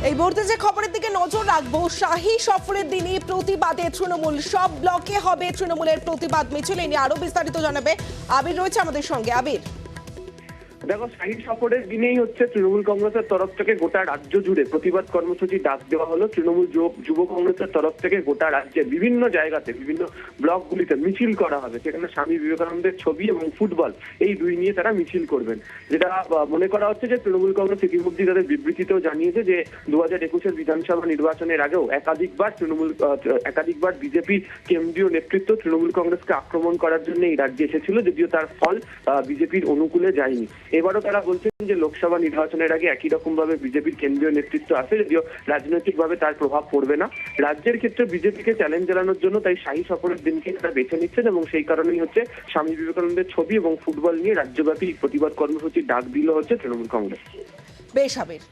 এই মুহূর্তে যে খবরের দিকে নজর রাখবো, শাহী সফরের দিনই প্রতিবাদে তৃণমূল, সব ব্লকে হবে তৃণমূলের প্রতিবাদ মিছিল। এই নিয়ে আরো বিস্তারিত জানাবে আবির, রয়েছে আমাদের সঙ্গে। আবির, দেখো, শাহী সফরের দিনেই তৃণমূল কংগ্রেসের তরফ থেকে গোটা রাজ্য জুড়ে প্রতিবাদ কর্মসূচি ডাক দেওয়া হলো। তৃণমূল যুব কংগ্রেসের তরফ থেকে গোটা রাজ্যের বিভিন্ন জায়গাতে, বিভিন্ন ব্লকগুলিতে মিছিল করা হবে। সেখানে স্বামী বিবেকানন্দের ছবি এবং ফুটবল, এই দুই নিয়ে তারা মিছিল করবেন। যেটা মনে করা হচ্ছে যে তৃণমূল কংগ্রেস ইতিমধ্যে তাদের বিবৃতিতেও জানিয়েছে যে 2021-এর বিধানসভা নির্বাচনের আগেও একাধিকবার বিজেপি কেন্দ্রীয় নেতৃত্ব তৃণমূল কংগ্রেসকে আক্রমণ করার জন্য এই রাজ্যে এসেছিল, যদিও তার ফল বিজেপির অনুকূলে যায়নি। এবারও তারা বলছেন যে লোকসভা নির্বাচনের আগে একই রকম ভাবে বিজেপির কেন্দ্রীয় নেতৃত্ব আছে, যদিও রাজনৈতিকভাবে তার প্রভাব পড়বে না। রাজ্যের ক্ষেত্রে বিজেপিকে চ্যালেঞ্জ জানানোর জন্য তাই শাহী সফরের দিনকে তারা বেছে নিচ্ছেন, এবং সেই কারণেই স্বামী বিবেকানন্দের ছবি এবং ফুটবল নিয়ে রাজ্যব্যাপী প্রতিবাদ কর্মসূচির ডাক দিল তৃণমূল কংগ্রেস। বেশ আবির।